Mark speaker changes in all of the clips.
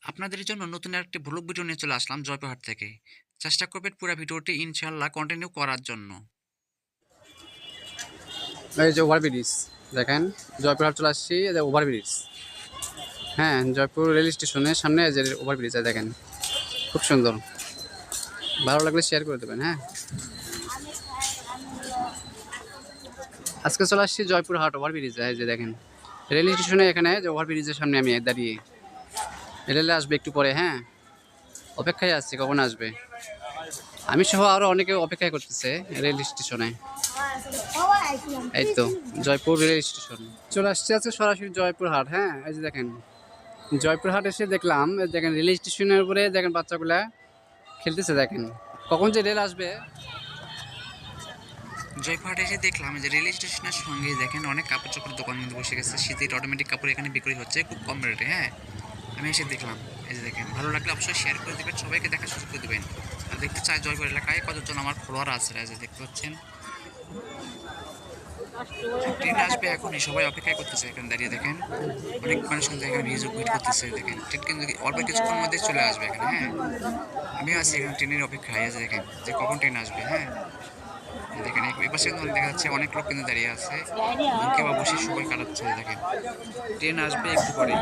Speaker 1: আপনাদের জন্য নতুন আরেকটি ব্লগ ভিডিও নিয়ে চলে আসলাম জয়পুরহাট থেকে। চেষ্টা করবেন পুরো ভিডিওটি ইনশাআল্লাহ কন্টিনিউ করার জন্য।
Speaker 2: এই যে ওভারব্রিজ দেখেন, জয়পুরহাট চলে আসছি। এই যে ওভারব্রিজ, হ্যাঁ, জয়পুর রেল স্টেশনের সামনে এই যে ওভারব্রিজ দেখেন, খুব সুন্দর। ভালো লাগলে শেয়ার করে দেবেন। হ্যাঁ, আজকে চলে আসছি জয়পুরহাট ওভারব্রিজ। এই যে দেখেন রেল স্টেশনে, এখানে যে ওভারব্রিজের সামনে আমি দাঁড়িয়ে, রেলে আসবে একটু পরে। হ্যাঁ, অপেক্ষায় আছি কখন আসবে। আমি সহ আরও অনেকে অপেক্ষায় করতেছে রেল স্টেশনে। এই তো জয়পুর রেল স্টেশন চলে আসছে আজকে সরাসরি জয়পুরহাট। হ্যাঁ, এই যে দেখেন জয়পুরহাট এসে দেখলাম, এই দেখেন রেল স্টেশনের উপরে দেখেন বাচ্চাগুলা খেলতেছে। দেখেন কখন যে রেল আসবে।
Speaker 1: জয়পুরহাটে এসে দেখলাম যে রেল স্টেশনের সঙ্গে দেখেন অনেক কাপড় চোপড়ের দোকান কিন্তু বসে গেছে। শীতের অটোমেটিক কাপড় এখানে বিক্রি হচ্ছে খুব কম রেটে। হ্যাঁ, আমি এসে দেখলাম। এই যে দেখেন, ভালো লাগলে অবশ্যই শেয়ার করে দেবেন, সবাইকে দেখার সুযোগ করে দেবেন। আর দেখতে চাই জয়পুর এলাকায় কতজন আমার ফলোয়ার আছে। এই যে দেখতে পাচ্ছেন ট্রেন আসবে এখনই, সবাই অপেক্ষায় করতেছে এখানে দাঁড়িয়ে। দেখেন অনেক মানুষ কিন্তু এখানে ভিড় করতেছে। দেখেন ট্রেন কিন্তু অল্প কিছুক্ষণ মধ্যে চলে আসবে এখানে। হ্যাঁ, আমিও আছি এখানে ট্রেনের অপেক্ষায়। আছে দেখেন যে কখন ট্রেন আসবে। হ্যাঁ, দেখেন এই পাশে কিন্তু দেখা যাচ্ছে অনেক লোক কিন্তু দাঁড়িয়ে আছে, কেউ বা বসে সময় কাটাচ্ছে। দেখেন ট্রেন আসবে একটু পরে।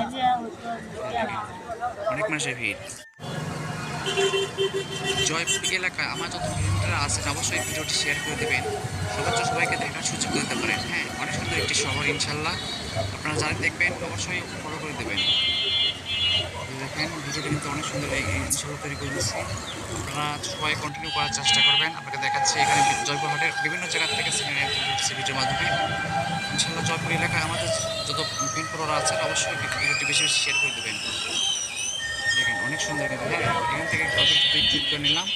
Speaker 1: দেখেন অনেক মানুষের ভিড়। জয়পুর এলাকায় আমার যত কিলোমিটার আছেন অবশ্যই ভিডিওটি শেয়ার করে দেবেন, সর্বোচ্চ সবাইকে দেখার সুযোগ দিতে পারেন। হ্যাঁ, অনেক সুন্দর একটি শহর ইনশাল্লাহ। আপনারা যারা দেখবেন অবশ্যই ফলো করে দেবেন। দেখেন ভিডিওটি কিন্তু অনেক সুন্দর ইনশাল্লাহ তৈরি করে দিচ্ছি। আপনারা সবাই কন্টিনিউ করার চেষ্টা করবেন। আপনাকে দেখাচ্ছি এখানে জয়পুরহাটের বিভিন্ন জায়গা থেকে সিনিয়র ভিডিওর মাধ্যমে। ইনশাল্লাহ জয়পুর এলাকায় আমাদের যত মেন ফলোয়ার আছেন অবশ্যই ভিডিওটি বেশি বেশি শেয়ার করে দেবেন। দেখেন অনেক সুন্দর কিন্তু। হ্যাঁ, এখান থেকে ক্লিক করে নিলাম।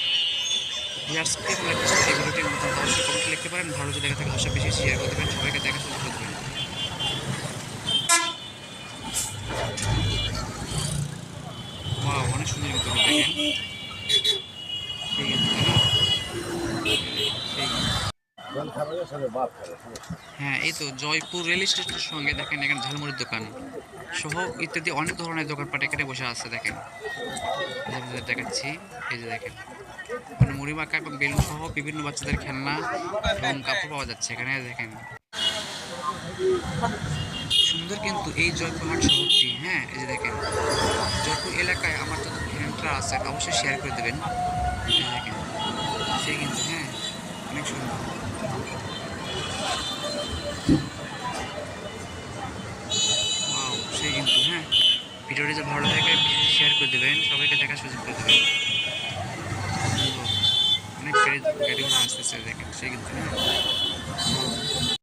Speaker 1: ভিউয়ার্সকে লাগতেছে এই ভিডিওটির মতো অবশ্যই কমেন্টে লিখতে পারেন। ভালো যদি লেগে থাকে অবশ্যই বেশি শেয়ার করে দেবেন, সবাইকে দেখা সুযোগ করে দেবেন। ওয়াও, অনেক সুন্দর কিন্তু দেখেন। ঠিক আছে, তাই না? হ্যাঁ, এই তো জয়পুর রেল স্টেশনের সঙ্গে দেখেন এখানে ঝালমুড়ির দোকান সহ ইত্যাদি অনেক ধরনের দোকানপাট এখানে বসে আছে। দেখেন দেখাচ্ছি। এই যে দেখেন মানে মুড়ি মাখা এবং বেলুন সহ বিভিন্ন বাচ্চাদের খেলনা এবং কাপড় পাওয়া যাচ্ছে এখানে। দেখেন সুন্দর কিন্তু এই জয়পুরহাট শহরটি। হ্যাঁ, এই যে দেখেন জয়পুর এলাকায় আমার যত ফ্রেন্ডরা আছে অবশ্যই শেয়ার করে দেবেন। এই যে দেখেন সেই কিন্তু। হ্যাঁ, অনেক সুন্দর। ওয়াও, সেই কিন্তু। হ্যাঁ, ভিডিওটি যে ভালো লাগে বেশি শেয়ার করে দেবেন, সবাইকে দেখার সুযোগ করে দেবেন। অনেক গাড়ি ঘোড়া আসতেছে। দেখেন সেই কিন্তু। হ্যাঁ,